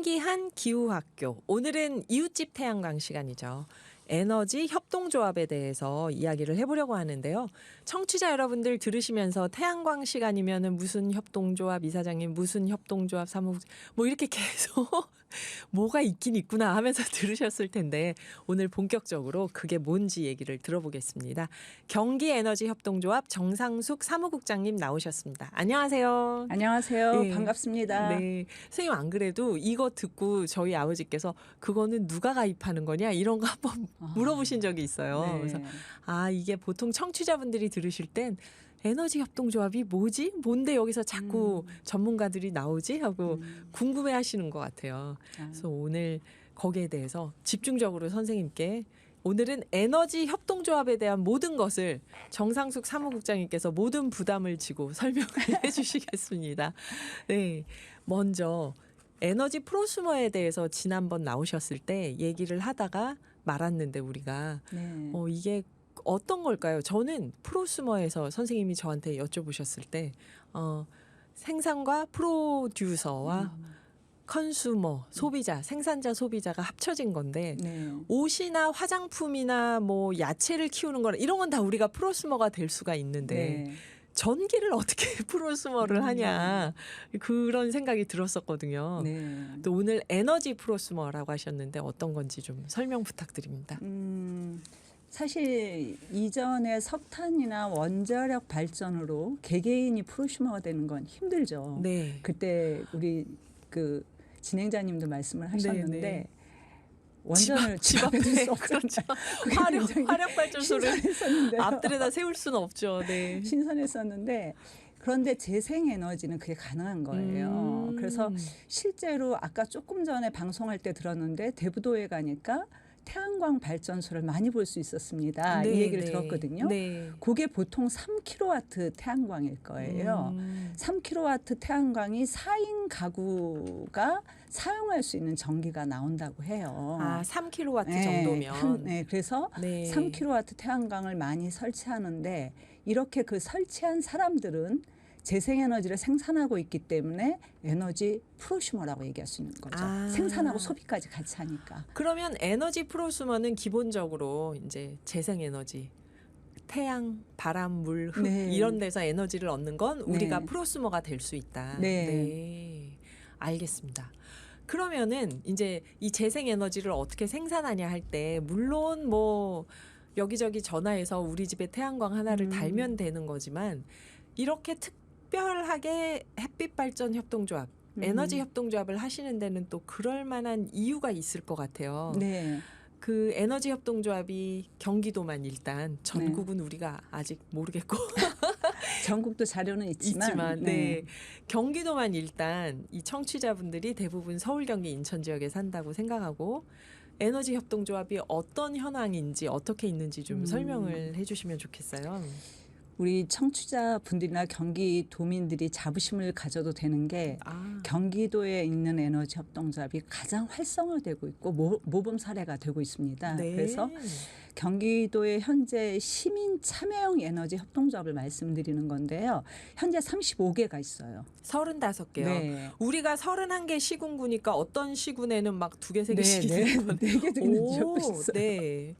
신기한 기후학교. 오늘은 이웃집 태양광 시간이죠. 에너지 협동조합에 대해서 이야기를 해보려고 하는데요. 청취자 여러분들 들으시면서 태양광 시간이면은 무슨 협동조합 이사장님, 무슨 협동조합 사무국 뭐 이렇게 계속 뭐가 있긴 있구나 하면서 들으셨을 텐데 오늘 본격적으로 그게 뭔지 얘기를 들어보겠습니다. 경기에너지협동조합 정상숙 사무국장님 나오셨습니다. 안녕하세요. 안녕하세요. 네. 반갑습니다. 네. 선생님 안 그래도 이거 듣고 저희 아버지께서 그거는 누가 가입하는 거냐 이런 거 한번 물어보신 적이 있어요. 네. 그래서 이게 보통 청취자분들이 들으실 땐 에너지 협동조합이 뭐지? 뭔데 여기서 자꾸 전문가들이 나오지? 하고 궁금해 하시는 것 같아요. 그래서 오늘 거기에 대해서 집중적으로 선생님께 오늘은 에너지 협동조합에 대한 모든 것을 정상숙 사무국장님께서 모든 부담을 지고 설명을 해 주시겠습니다. 네. 먼저 에너지 프로수머에 대해서 지난번 나오셨을 때 얘기를 하다가 말았는데 우리가 네. 이게 어떤 걸까요? 저는 프로수머에서 선생님이 저한테 여쭤보셨을 때 생산과 프로듀서와 컨슈머, 소비자, 생산자, 소비자가 합쳐진 건데 네. 옷이나 화장품이나 뭐 야채를 키우는 거나 이런 건 다 우리가 프로수머가 될 수가 있는데 네. 전기를 어떻게 프로수머를 하냐 그런 생각이 들었었거든요. 네. 또 오늘 에너지 프로수머라고 하셨는데 어떤 건지 좀 설명 부탁드립니다. 사실 이전에 석탄이나 원자력 발전으로 개개인이 프로슈머가 되는 건 힘들죠. 네. 그때 우리 그 진행자님도 말씀을 하셨는데 네. 원전을 집 앞에 둘 수 없잖아요. 그렇죠. 화력 발전소를 신선했었는데요. 앞들에다 세울 수는 없죠. 네. 신선했었는데 그런데 재생에너지는 그게 가능한 거예요. 그래서 실제로 아까 조금 전에 방송할 때 들었는데 대부도에 가니까 태양광 발전소를 많이 볼 수 있었습니다. 네, 이 얘기를 네. 들었거든요. 네. 그게 보통 3kW 태양광일 거예요. 3kW 태양광이 4인 가구가 사용할 수 있는 전기가 나온다고 해요. 3kW 네, 정도면. 네, 그래서 네. 3kW 태양광을 많이 설치하는데 이렇게 그 설치한 사람들은 재생에너지를 생산하고 있기 때문에 에너지 프로슈머라고 얘기할 수 있는 거죠. 생산하고 소비까지 같이 하니까. 그러면 에너지 프로수머는 기본적으로 이제 재생에너지, 태양, 바람, 물, 흙 네. 이런 데서 에너지를 얻는 건 우리가 네. 프로수머가 될 수 있다. 네. 네. 알겠습니다. 그러면은 이제 이 재생에너지를 어떻게 생산하냐 할 때 물론 뭐 여기저기 전화해서 우리 집에 태양광 하나를 달면 되는 거지만 이렇게 특별하게 햇빛 발전 협동조합, 에너지 협동조합을 하시는 데는 또 그럴 만한 이유가 있을 것 같아요. 네. 그 에너지 협동조합이 경기도만 일단 전국은 우리가 아직 모르겠고 전국도 자료는 있지만, 네. 경기도만 일단 이 청취자분들이 대부분 서울, 경기, 인천 지역에 산다고 생각하고 에너지 협동조합이 어떤 현황인지 어떻게 있는지 좀 설명을 해주시면 좋겠어요. 우리 청취자분들이나 경기도민들이 자부심을 가져도 되는 게 경기도에 있는 에너지 협동조합이 가장 활성화되고 있고 모범 사례가 되고 있습니다. 네. 그래서 경기도에 현재 시민 참여형 에너지 협동조합을 말씀드리는 건데요. 현재 35개가 있어요. 35개요. 네. 우리가 31개 시군구니까 어떤 시군에는 막 2개, 3개씩 네, 4개 되는 지역도 있어요. 네.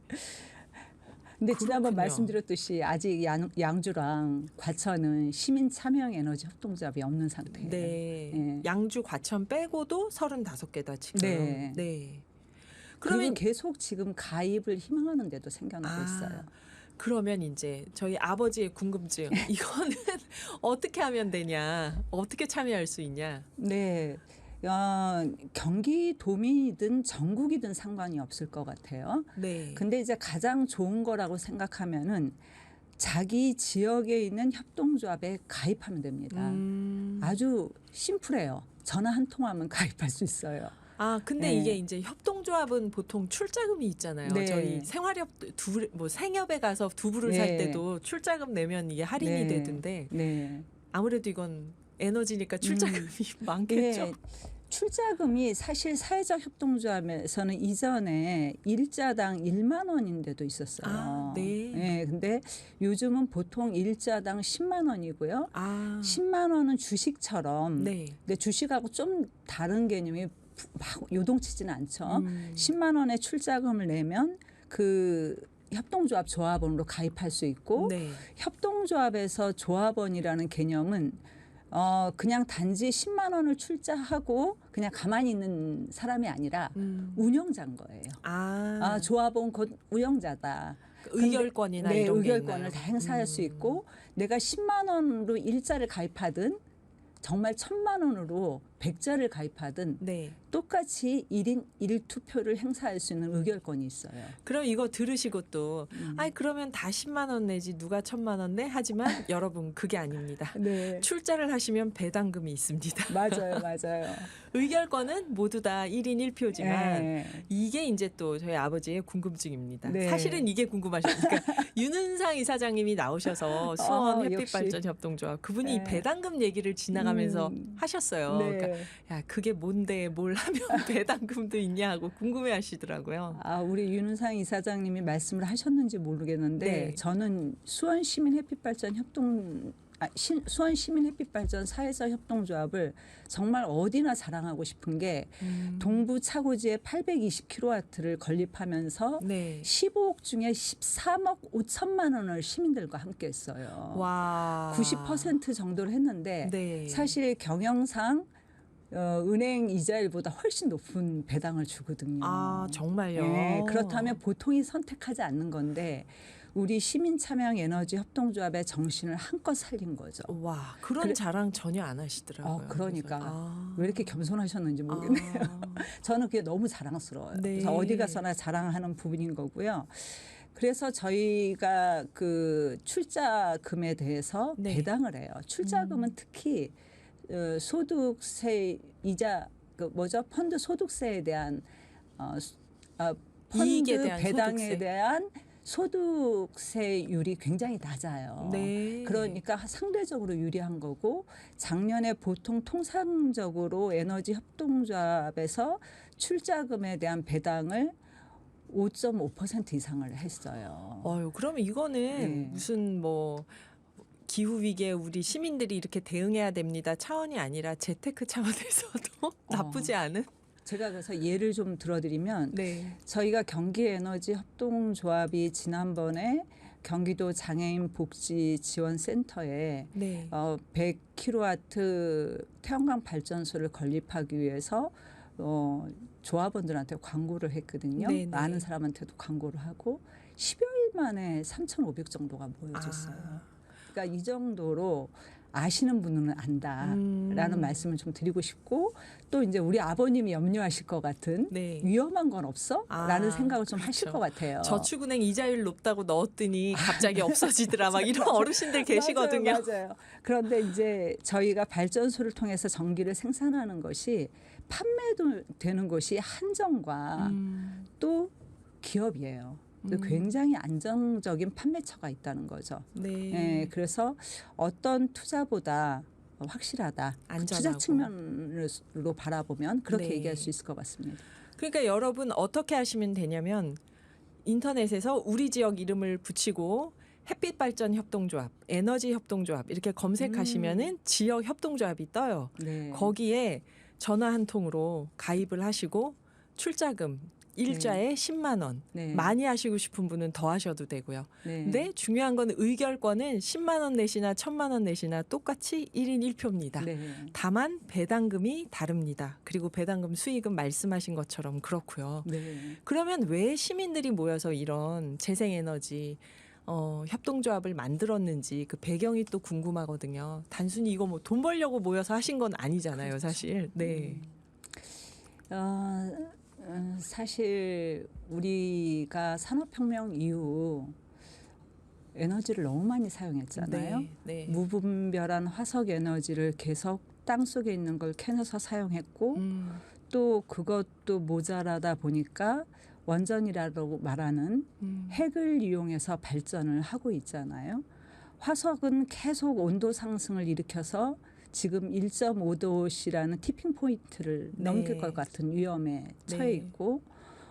근데 지난번 그렇군요. 말씀드렸듯이 아직 양주랑 과천은 시민 참여형 에너지 협동조합이 없는 상태예요. 네. 네. 양주, 과천 빼고도 35개다 지금. 네. 네. 그러면 계속 지금 가입을 희망하는 데도 생겨나고 있어요. 그러면 이제 저희 아버지의 궁금증 이거는 어떻게 하면 되냐, 어떻게 참여할 수 있냐. 네. 경기도민이든 전국이든 상관이 없을 것 같아요. 네. 근데 이제 가장 좋은 거라고 생각하면은 자기 지역에 있는 협동조합에 가입하면 됩니다. 아주 심플해요. 전화 한 통하면 가입할 수 있어요. 근데 네. 이게 이제 협동조합은 보통 출자금이 있잖아요. 네. 저희 생활협 생협에 가서 두부를 살 때도 출자금 내면 이게 할인이 되던데 네. 아무래도 이건 에너지니까 출자금이 많겠죠. 예, 출자금이 사실 사회적 협동조합에서는 이전에 일자당 1만 원인 데도 있었어요. 네. 예, 근데 요즘은 보통 일자당 10만 원이고요. 10만 원은 주식처럼. 네. 근데 주식하고 좀 다른 개념이 막 요동치지는 않죠. 10만 원의 출자금을 내면 그 협동조합 조합원으로 가입할 수 있고 네. 협동조합에서 조합원이라는 개념은 그냥 단지 10만 원을 출자하고 그냥 가만히 있는 사람이 아니라 운영자인 거예요. 조합원 곧 운영자다. 의결권이나 네, 이런 게 의결권을 있나요? 다 행사할 수 있고 내가 10만 원으로 일자를 가입하든 정말 1,000만 원으로 100자를 가입하든 네. 똑같이 1인 1투표를 행사할 수 있는 의결권이 있어요. 그럼 이거 들으시고 또 아이 그러면 다 10만 원 내지 누가 1,000만 원 내? 하지만 여러분 그게 아닙니다. 네. 출자를 하시면 배당금이 있습니다. 맞아요. 의결권은 모두 다 1인 1표지만 네. 이게 이제 또 저희 아버지의 궁금증입니다. 네. 사실은 이게 궁금하셨으니까 윤은상 이사장님이 나오셔서 수원 햇빛발전 역시. 협동조합 그분이 이 네. 배당금 얘기를 지나가면서 하셨어요. 네. 그러니까 야 그게 뭔데 뭘 하면 배당금도 있냐 하고 궁금해하시더라고요. 우리 윤은상 이사장님이 말씀을 하셨는지 모르겠는데 네. 저는 수원 시민 햇빛발전 수원 시민 햇빛발전 사회적 협동조합을 정말 어디나 자랑하고 싶은 게 동부 차고지에 820kW를 건립하면서 네. 15억 중에 13억 5천만 원을 시민들과 함께 했어요. 와. 90% 정도를 했는데 네. 사실 경영상 은행 이자율보다 훨씬 높은 배당을 주거든요. 정말요? 네, 그렇다면 보통이 선택하지 않는 건데 우리 시민참여형 에너지 협동조합의 정신을 한껏 살린 거죠. 와, 그런 자랑 전혀 안 하시더라고요. 그러니까 왜 이렇게 겸손하셨는지 모르겠네요. 저는 그게 너무 자랑스러워요. 네. 그래서 어디 가서나 자랑하는 부분인 거고요. 그래서 저희가 그 출자금에 대해서 네. 배당을 해요. 출자금은 특히 소득세 이자 펀드 소득세에 대한 이익에 펀드 대한 배당에 소득세. 대한 소득세율이 굉장히 낮아요. 네. 그러니까 상대적으로 유리한 거고 작년에 보통 통상적으로 에너지 협동조합에서 출자금에 대한 배당을 5.5% 이상을 했어요. 그러면 이거는 네. 무슨 뭐 기후 위기에 우리 시민들이 이렇게 대응해야 됩니다 차원이 아니라 재테크 차원에서도 나쁘지 않은. 제가 그래서 예를 좀 들어드리면 네. 저희가 경기에너지협동조합이 지난번에 경기도 장애인 복지 지원센터에 네. 100kW 태양광 발전소를 건립하기 위해서 조합원들한테 광고를 했거든요. 네네. 많은 사람한테도 광고를 하고 10여일 만에 3,500 정도가 모여졌어요. 그러니까 이 정도로 아시는 분은 안다라는 말씀을 좀 드리고 싶고 또 이제 우리 아버님이 염려하실 것 같은 네. 위험한 건 없어? 라는 생각을 좀 하실 그렇죠. 것 같아요. 저축은행 이자율 높다고 넣었더니 갑자기 없어지더라 막 이런 어르신들 계시거든요. 맞아요. 그런데 이제 저희가 발전소를 통해서 전기를 생산하는 것이 판매되는 것이 한정과 또 기업이에요. 굉장히 안정적인 판매처가 있다는 거죠. 네. 네, 그래서 어떤 투자보다 확실하다. 투자 안전하고. 측면으로 바라보면 그렇게 네. 얘기할 수 있을 것 같습니다. 그러니까 여러분 어떻게 하시면 되냐면 인터넷에서 우리 지역 이름을 붙이고 햇빛발전 협동조합, 에너지 협동조합 이렇게 검색하시면은 지역 협동조합이 떠요. 네. 거기에 전화 한 통으로 가입을 하시고 출자금 일자에 10만 원. 네. 많이 하시고 싶은 분은 더 하셔도 되고요. 네. 근데 중요한 건 의결권은 10만 원 내시나 1,000만 원 내시나 똑같이 1인 1표입니다. 네. 다만 배당금이 다릅니다. 그리고 배당금 수익은 말씀하신 것처럼 그렇고요. 네. 그러면 왜 시민들이 모여서 이런 재생에너지 협동조합을 만들었는지 그 배경이 또 궁금하거든요. 단순히 이거 뭐 돈 벌려고 모여서 하신 건 아니잖아요, 사실. 네. 사실 우리가 산업혁명 이후 에너지를 너무 많이 사용했잖아요. 네, 네. 무분별한 화석 에너지를 계속 땅 속에 있는 걸 캐내서 사용했고 또 그것도 모자라다 보니까 원전이라고 말하는 핵을 이용해서 발전을 하고 있잖아요. 화석은 계속 온도 상승을 일으켜서 지금 1.5도씨라는 티핑 포인트를 네. 넘길 것 같은 위험에 처해 있고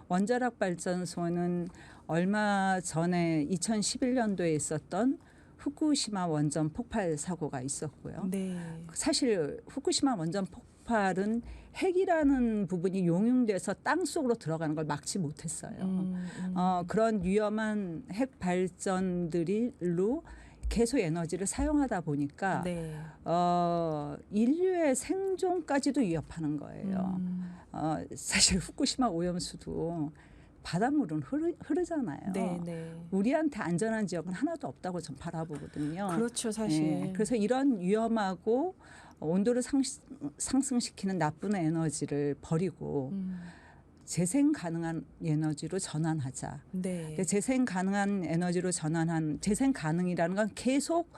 원자력 발전소는 얼마 전에 2011년도에 있었던 후쿠시마 원전 폭발 사고가 있었고요. 네. 사실 후쿠시마 원전 2018은 핵이라는 부분이 용융돼서 땅 속으로 들어가는 걸 막지 못했어요. 그런 위험한 핵 발전들로 계속 에너지를 사용하다 보니까 네. 인류의 생존까지도 위협하는 거예요. 사실 후쿠시마 오염수도 바닷물은 흐르잖아요. 네, 네. 우리한테 안전한 지역은 하나도 없다고 전 바라보거든요. 그렇죠, 사실. 네, 그래서 이런 위험하고 온도를 상승시키는 나쁜 에너지를 버리고 재생 가능한 에너지로 전환하자. 네. 재생 가능한 에너지로 재생 가능이라는 건 계속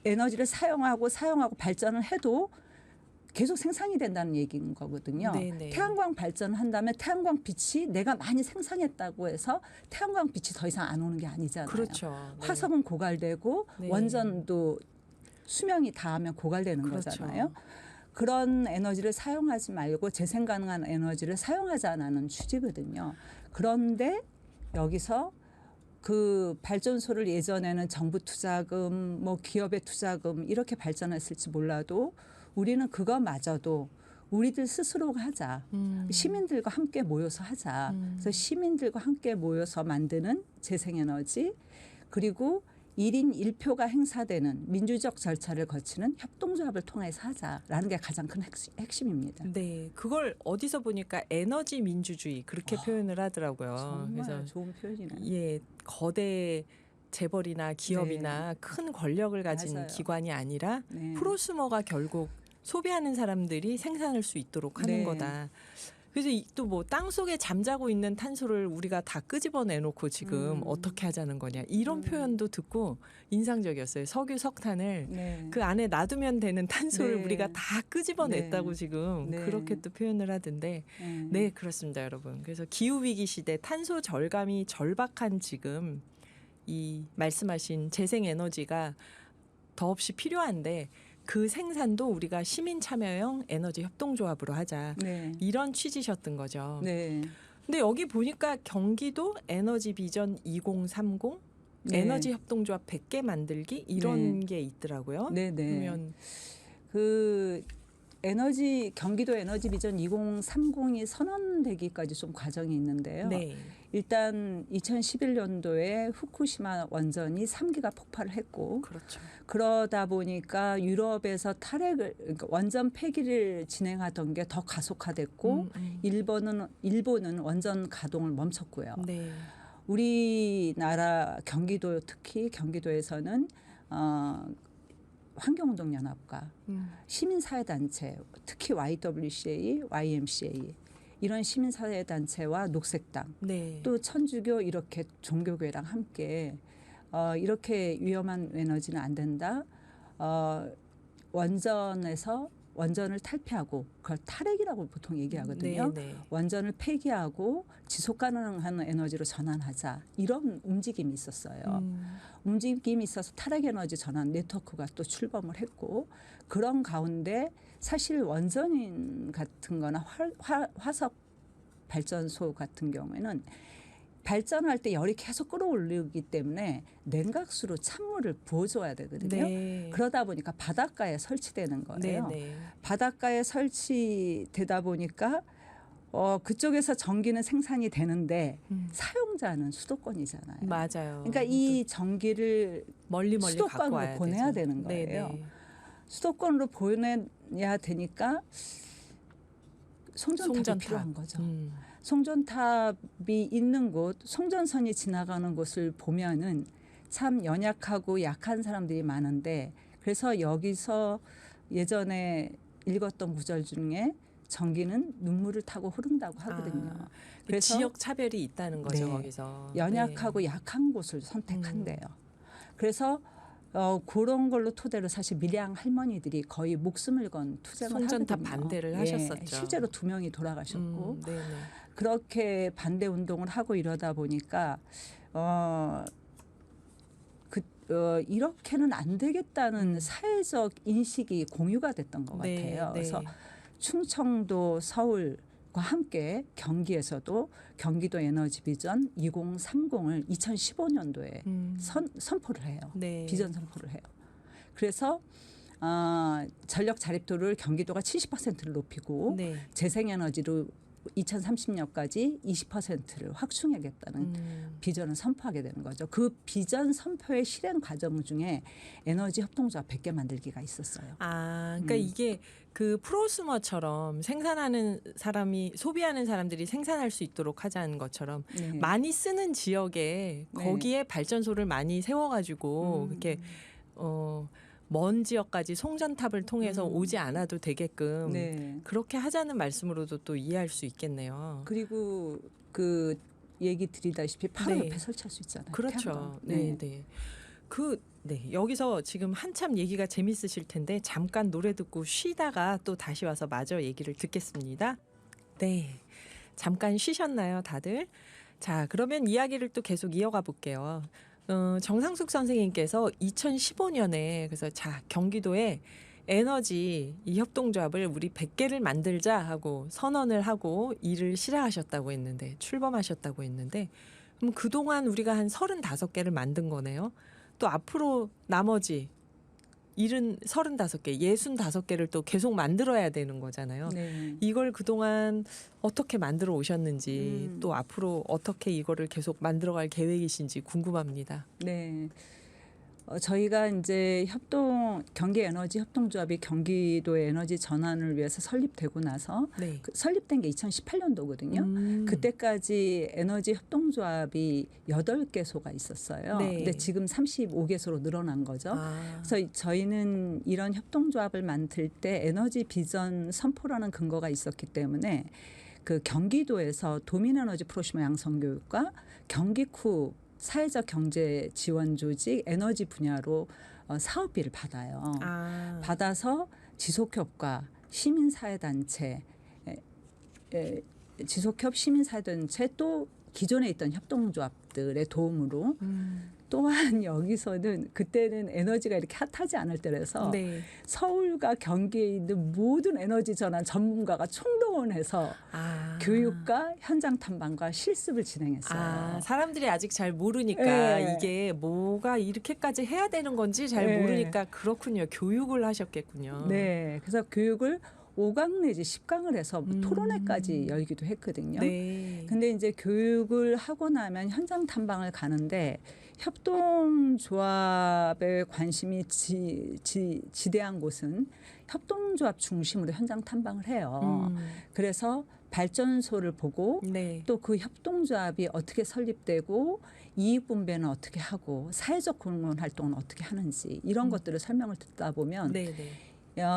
에너지를 사용하고 발전을 해도 계속 생산이 된다는 얘기인 거거든요. 네네. 태양광 발전을 한다면 태양광 빛이 내가 많이 생산했다고 해서 태양광 빛이 더 이상 안 오는 게 아니잖아요. 그렇죠. 네. 화석은 고갈되고 네. 원전도 수명이 닿으면 고갈되는 그렇죠. 거잖아요. 그런 에너지를 사용하지 말고 재생 가능한 에너지를 사용하자는 취지거든요. 그런데 여기서 그 발전소를 예전에는 정부 투자금, 뭐 기업의 투자금 이렇게 발전했을지 몰라도 우리는 그거마저도 우리들 스스로가 하자. 시민들과 함께 모여서 하자. 그래서 시민들과 함께 모여서 만드는 재생에너지 그리고 1인 1표가 행사되는 민주적 절차를 거치는 협동조합을 통해서 하자라는 게 가장 큰 핵심입니다. 네, 그걸 어디서 보니까 에너지 민주주의 그렇게 표현을 하더라고요. 정말 그래서 좋은 표현이네요. 예, 거대 재벌이나 기업이나 큰 권력을 가진 맞아요. 기관이 아니라 네. 프로수머가 결국 소비하는 사람들이 생산할 수 있도록 하는 네. 거다. 그래서 또 뭐 땅 속에 잠자고 있는 탄소를 우리가 다 끄집어내놓고 지금 어떻게 하자는 거냐 이런 표현도 듣고 인상적이었어요. 석유, 석탄을 네. 그 안에 놔두면 되는 탄소를 네. 우리가 다 끄집어냈다고 네. 지금 네. 그렇게 또 표현을 하던데 네, 그렇습니다, 여러분. 그래서 기후위기 시대 탄소 절감이 절박한 지금 이 말씀하신 재생에너지가 더없이 필요한데 그 생산도 우리가 시민 참여형 에너지 협동조합으로 하자. 네. 이런 취지셨던 거죠. 네. 근데 여기 보니까 경기도 에너지 비전 2030 네. 에너지 협동조합 100개 만들기 이런 게 있더라고요. 네, 네. 그러면 그 경기도 에너지 비전 2030이 선언되기까지 좀 과정이 있는데요. 네. 일단 2011년도에 후쿠시마 원전이 3기가 폭발을 했고 그렇죠. 그러다 보니까 유럽에서 그러니까 원전 폐기를 진행하던 게 더 가속화됐고 일본은 원전 가동을 멈췄고요. 네. 우리나라 경기도 특히 경기도에서는 환경운동연합과 시민사회단체 특히 YWCA, YMCA 이런 시민사회단체와 녹색당 네. 또 천주교 이렇게 종교교회랑 함께 이렇게 위험한 에너지는 안 된다. 원전을 탈피하고 그걸 탈핵이라고 보통 얘기하거든요. 네, 네. 원전을 폐기하고 지속 가능한 에너지로 전환하자 이런 움직임이 있었어요. 움직임이 있어서 탈핵 에너지 전환 네트워크가 또 출범을 했고 그런 가운데 사실 원전인 같은 거나 화석 발전소 같은 경우에는 발전할 때 열이 계속 끌어올리기 때문에 냉각수로 찬물을 부어줘야 되거든요. 네. 그러다 보니까 바닷가에 설치되는 거예요. 네, 네. 바닷가에 설치되다 보니까 그쪽에서 전기는 생산이 되는데 사용자는 수도권이잖아요. 맞아요. 그러니까 이 전기를 멀리 갖고 수도권으로 와야 보내야 되죠. 되는 네, 거예요. 네. 수도권으로 보내야 되니까 송전탑이 송전탑. 필요한 거죠. 송전탑이 있는 곳, 송전선이 지나가는 곳을 보면은 참 연약하고 약한 사람들이 많은데 그래서 여기서 예전에 읽었던 구절 중에 전기는 눈물을 타고 흐른다고 하거든요. 그래서 지역 차별이 있다는 거죠. 네. 거기서 연약하고 네. 약한 곳을 선택한대요. 그래서 그런 걸로 토대로 사실 밀양 할머니들이 거의 목숨을 건 투쟁을 송전탑 하거든요. 반대를 하셨었죠. 실제로 2명이 돌아가셨고 네, 네. 그렇게 반대 운동을 하고 이러다 보니까 이렇게는 안 되겠다는 사회적 인식이 공유가 됐던 것 네, 같아요. 네. 그래서 충청도, 서울과 함께 경기에서도 경기도 에너지 비전 2030을 2015년도에 선포를 해요. 네. 비전 선포를 해요. 그래서 전력 자립도를 경기도가 70%를 높이고 네. 재생에너지로 2030년까지 20%를 확충하겠다는 비전을 선포하게 되는 거죠. 그 비전 선포의 실행 과정 중에 에너지 협동조합 100개 만들기가 있었어요. 그러니까 이게 그 프로수머처럼 생산하는 사람이 소비하는 사람들이 생산할 수 있도록 하자는 것처럼 네. 많이 쓰는 지역에 네. 거기에 발전소를 많이 세워가지고 이렇게 먼 지역까지 송전탑을 통해서 오지 않아도 되게끔 네. 그렇게 하자는 말씀으로도 또 이해할 수 있겠네요. 그리고 그 얘기 드리다시피 바로 네. 옆에 설치할 수 있잖아요. 그렇죠. 태양광. 네, 네. 여기서 지금 한참 얘기가 재밌으실 텐데 잠깐 노래 듣고 쉬다가 또 다시 와서 마저 얘기를 듣겠습니다. 네. 잠깐 쉬셨나요, 다들? 자, 그러면 이야기를 또 계속 이어가 볼게요. 정상숙 선생님께서 2015년에 그래서 경기도에 에너지 이 협동조합을 우리 100개를 만들자 하고 선언을 하고 일을 실행하셨다고 했는데 출범하셨다고 했는데 그럼 그동안 우리가 한 35개를 만든 거네요. 또 앞으로 나머지 35개, 65개를 또 계속 만들어야 되는 거잖아요. 네. 이걸 그동안 어떻게 만들어 오셨는지 또 앞으로 어떻게 이거를 계속 만들어갈 계획이신지 궁금합니다. 네. 저희가 이제 경기 에너지 협동조합이 경기도의 에너지 전환을 위해서 설립되고 나서 네. 설립된 게 2018년도거든요. 그때까지 에너지 협동조합이 8개소가 있었어요. 네. 근데 지금 35개소로 늘어난 거죠. 그래서 저희는 이런 협동조합을 만들 때 에너지 비전 선포라는 근거가 있었기 때문에 그 경기도에서 도민에너지 프로슈머 양성교육과 경기쿠 사회적 경제 지원 조직 에너지 분야로 사업비를 받아요. 받아서 지속협과 시민사회단체, 지속협 시민사회단체 또 기존에 있던 협동조합들의 도움으로 또한 여기서는 그때는 에너지가 이렇게 핫하지 않을 때라서 네. 서울과 경기에 있는 모든 에너지 전환 전문가가 총동원해서 교육과 현장 탐방과 실습을 진행했어요. 사람들이 아직 잘 모르니까 네. 이게 뭐가 이렇게까지 해야 되는 건지 잘 네. 모르니까 그렇군요. 교육을 하셨겠군요. 네, 그래서 교육을 5강 내지 10강을 해서 토론회까지 열기도 했거든요. 네. 근데 이제 교육을 하고 나면 현장 탐방을 가는데 협동조합에 관심이 지대한 곳은 협동조합 중심으로 현장 탐방을 해요. 그래서 발전소를 보고 네. 또 그 협동조합이 어떻게 설립되고 이익 분배는 어떻게 하고 사회적 공헌 활동은 어떻게 하는지 이런 것들을 설명을 듣다 보면 네, 네.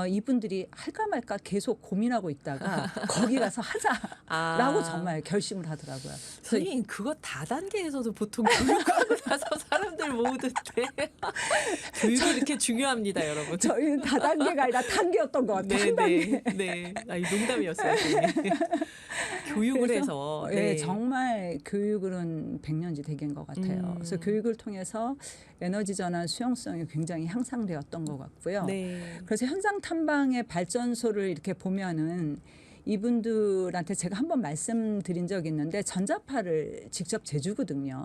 이분들이 할까 말까 계속 고민하고 있다가 거기 가서 하자라고 정말 결심을 하더라고요. 선생님 그거 다단계에서도 보통 교육하고 나서 사람들 모으던데 교육이 이렇게 중요합니다, 여러분. 저희는 다단계가 아니라 단계였던 것 같아요. 한 단계. 네. 농담이었어요. 선생님. 교육을 해서 네, 정말 교육은 100년지 대계인 것 같아요. 그래서 교육을 통해서 에너지 전환 수용성이 굉장히 향상되었던 것 같고요. 네. 그래서 현장 탐방의 발전소를 이렇게 보면은 이분들한테 제가 한번 말씀드린 적이 있는데 전자파를 직접 재주거든요.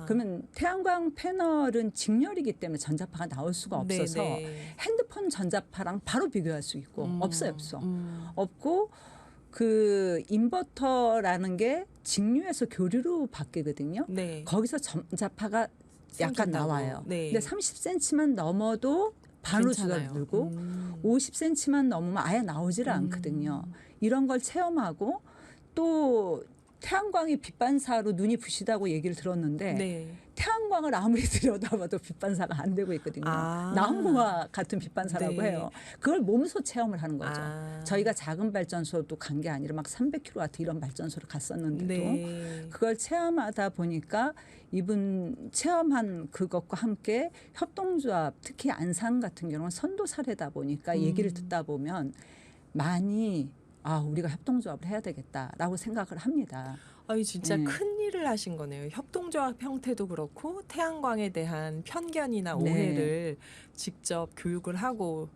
그러면 태양광 패널은 직렬이기 때문에 전자파가 나올 수가 없어서 핸드폰 전자파랑 바로 비교할 수 있고 없어요. 없고 그 인버터라는 게 직류에서 교류로 바뀌거든요. 네. 거기서 전자파가 약간 나와요. 네. 근데 30cm만 넘어도 반으로 줄어들고 50cm만 넘으면 아예 나오지를 않거든요. 이런 걸 체험하고 또 태양광이 빛반사로 눈이 부시다고 얘기를 들었는데 네. 태양광을 아무리 들여다봐도 빛반사가 안 되고 있거든요. 나무와 같은 빛반사라고 네. 해요. 그걸 몸소 체험을 하는 거죠. 저희가 작은 발전소도 간 게 아니라 막 300kW 이런 발전소를 갔었는데도 그걸 체험하다 보니까 이분 체험한 그것과 함께 협동조합 특히 안산 같은 경우는 선도 사례다 보니까 얘기를 듣다 보면 많이 우리가 협동조합을 해야 되겠다라고 생각을 합니다. 진짜 큰 일을 하신 거네요. 협동조합 형태도 그렇고 태양광에 대한 편견이나 오해를 직접 교육을 하고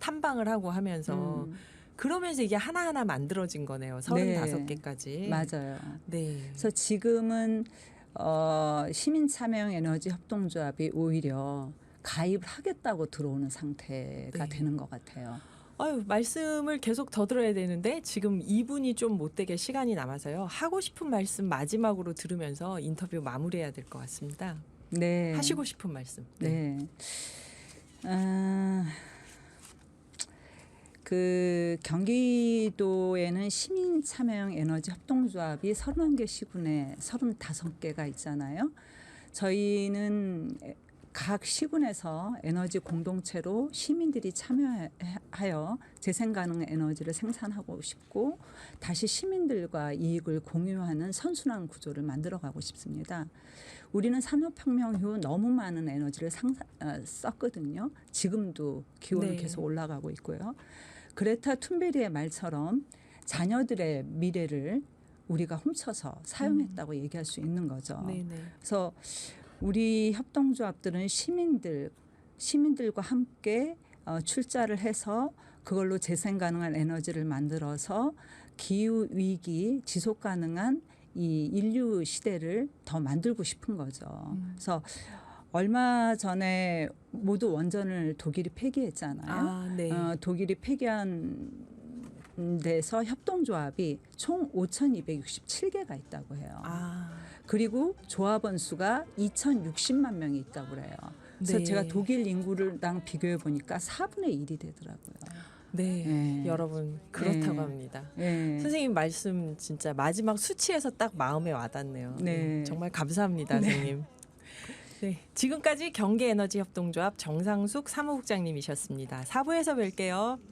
탐방을 하고 하면서 그러면서 이게 하나하나 만들어진 거네요. 35개까지. 맞아요. 네. 그래서 지금은 시민 참여형 에너지 협동조합이 오히려 가입을 하겠다고 들어오는 상태가 네. 되는 것 같아요. 아유, 말씀을 계속 더 들어야 되는데 지금 2분이 좀 못되게 시간이 남아서요. 하고 싶은 말씀 마지막으로 들으면서 인터뷰 마무리해야 될 것 같습니다. 네. 하시고 싶은 말씀. 네. 그 경기도에는 시민 참여형 에너지 협동조합이 31개 시군에 35개가 있잖아요. 저희는 각 시군에서 에너지 공동체로 시민들이 참여하여 재생 가능 에너지를 생산하고 싶고 다시 시민들과 이익을 공유하는 선순환 구조를 만들어가고 싶습니다. 우리는 산업혁명 이후 너무 많은 에너지를 썼거든요. 지금도 기온은 네. 계속 올라가고 있고요. 그레타 툰베리의 말처럼 자녀들의 미래를 우리가 훔쳐서 사용했다고 얘기할 수 있는 거죠. 네네. 그래서 우리 협동조합들은 시민들과 함께 출자를 해서 그걸로 재생 가능한 에너지를 만들어서 기후 위기 지속 가능한 이 인류 시대를 더 만들고 싶은 거죠. 그래서 얼마 전에 모두 원전을 독일이 폐기했잖아요. 아, 네. 독일이 폐기한 데서 협동조합이 총 5,267개가 있다고 해요. 아, 그리고 조합원 수가 2,060만 명이 있다고 그래요. 그래서 네. 제가 독일 인구랑 비교해 보니까 4분의 1이 되더라고요. 네. 네. 여러분 그렇다고 네. 합니다. 네. 선생님 말씀 진짜 마지막 수치에서 딱 마음에 와닿네요. 네. 정말 감사합니다, 선생님. 네, 지금까지 경기에너지협동조합 정상숙 사무국장님이셨습니다. 4부에서 뵐게요.